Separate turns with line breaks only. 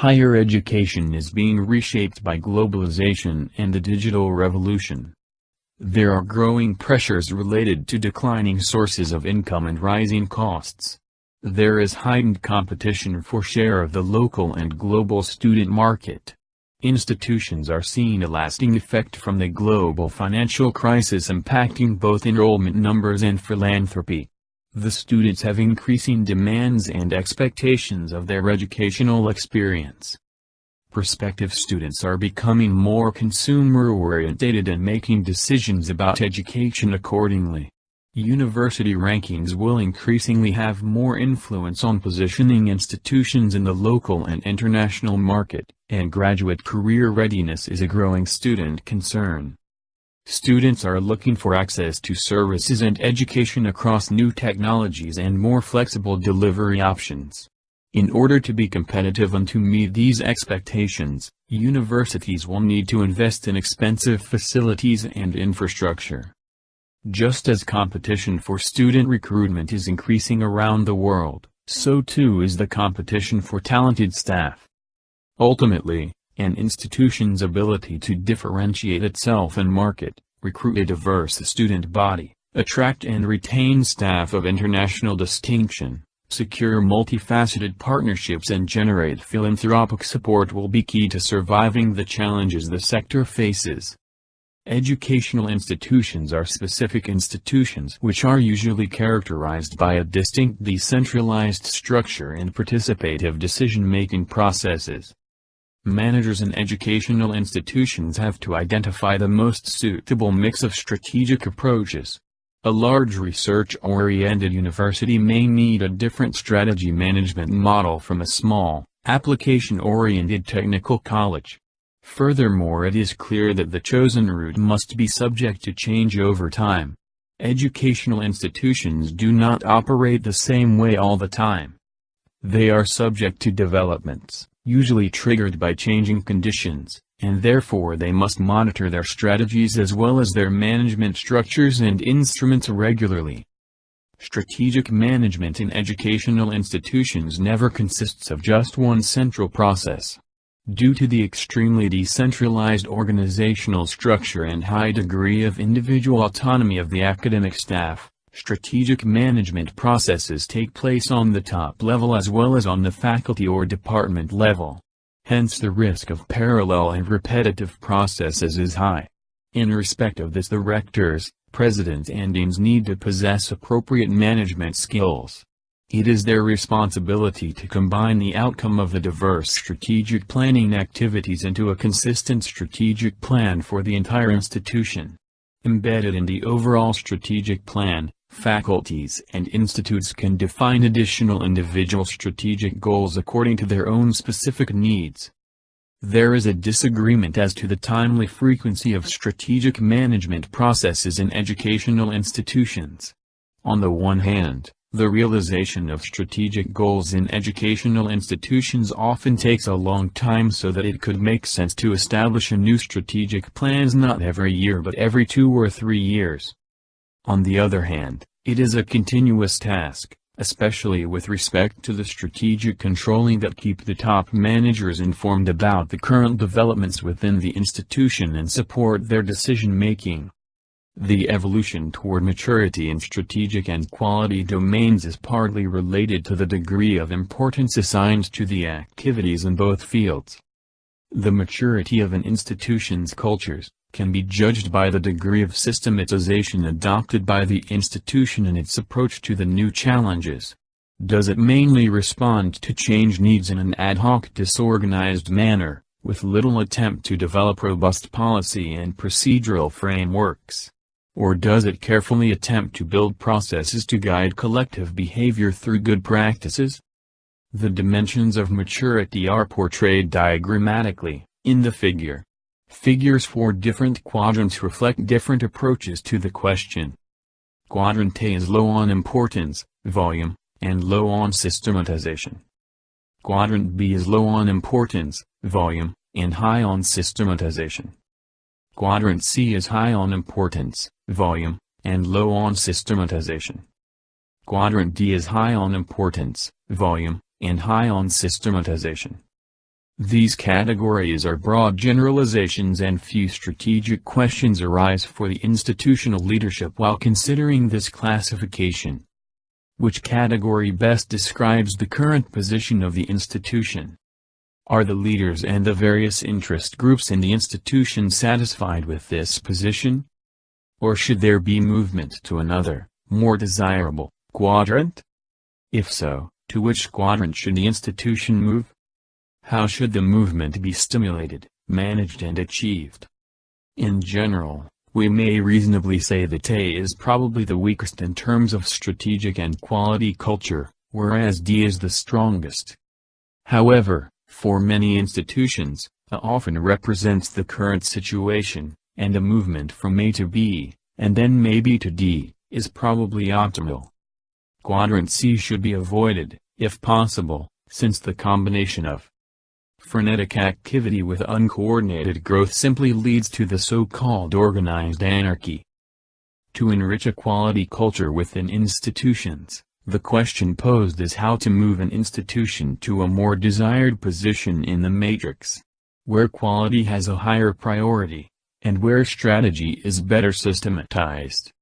Higher education is being reshaped by globalization and the digital revolution. There are growing pressures related to declining sources of income and rising costs. There is heightened competition for share of the local and global student market. Institutions are seeing a lasting effect from the global financial crisis impacting both enrollment numbers and philanthropy. The students have increasing demands and expectations of their educational experience. Prospective students are becoming more consumer-oriented and making decisions about education accordingly. University rankings will increasingly have more influence on positioning institutions in the local and international market, and graduate career readiness is a growing student concern. Students are looking for access to services and education across new technologies and more flexible delivery options. In order to be competitive and to meet these expectations, universities will need to invest in expensive facilities and infrastructure. Just as competition for student recruitment is increasing around the world, so too is the competition for talented staff. Ultimately, an institution's ability to differentiate itself and market, recruit a diverse student body, attract and retain staff of international distinction, secure multifaceted partnerships and generate philanthropic support will be key to surviving the challenges the sector faces. Educational institutions are specific institutions which are usually characterized by a distinct decentralized structure and participative decision-making processes. Managers in educational institutions have to identify the most suitable mix of strategic approaches. A large research-oriented university may need a different strategy management model from a small, application-oriented technical college. Furthermore, it is clear that the chosen route must be subject to change over time. Educational institutions do not operate the same way all the time. They are subject to developments, usually triggered by changing conditions, and therefore they must monitor their strategies as well as their management structures and instruments regularly. Strategic management in educational institutions never consists of just one central process. Due to the extremely decentralized organizational structure and high degree of individual autonomy of the academic staff, strategic management processes take place on the top level as well as on the faculty or department level. Hence the risk of parallel and repetitive processes is high. In respect of this, the rectors, presidents and deans need to possess appropriate management skills. It is their responsibility to combine the outcome of the diverse strategic planning activities into a consistent strategic plan for the entire institution. Embedded in the overall strategic plan, faculties and institutes can define additional individual strategic goals according to their own specific needs. There is a disagreement as to the timely frequency of strategic management processes in educational institutions. On the one hand, the realization of strategic goals in educational institutions often takes a long time, so that it could make sense to establish a new strategic plans not every year but every 2 or 3 years. On the other hand, it is a continuous task, especially with respect to the strategic controlling that keep the top managers informed about the current developments within the institution and support their decision-making. The evolution toward maturity in strategic and quality domains is partly related to the degree of importance assigned to the activities in both fields. The maturity of an institution's cultures can be judged by the degree of systematization adopted by the institution in its approach to the new challenges. Does it mainly respond to change needs in an ad hoc, disorganized manner, with little attempt to develop robust policy and procedural frameworks? Or does it carefully attempt to build processes to guide collective behavior through good practices? The dimensions of maturity are portrayed diagrammatically, in the figure. Figures for different quadrants reflect different approaches to the question. Quadrant A is low on importance, volume, and low on systematization. Quadrant B is low on importance, volume, and high on systematization. Quadrant C is high on importance, volume, and low on systematization. Quadrant D is high on importance, volume, and high on systematization. These categories are broad generalizations and few strategic questions arise for the institutional leadership while considering this classification. Which category best describes the current position of the institution? Are the leaders and the various interest groups in the institution satisfied with this position? Or should there be movement to another, more desirable, quadrant? If so, to which quadrant should the institution move? How should the movement be stimulated, managed and achieved? In general, we may reasonably say that A is probably the weakest in terms of strategic and quality culture, whereas D is the strongest. However, for many institutions, A often represents the current situation, and a movement from A to B, and then maybe to D, is probably optimal. Quadrant C should be avoided, if possible, since the combination of frenetic activity with uncoordinated growth simply leads to the so-called organized anarchy. To enrich a quality culture within institutions, the question posed is how to move an institution to a more desired position in the matrix, where quality has a higher priority, and where strategy is better systematized.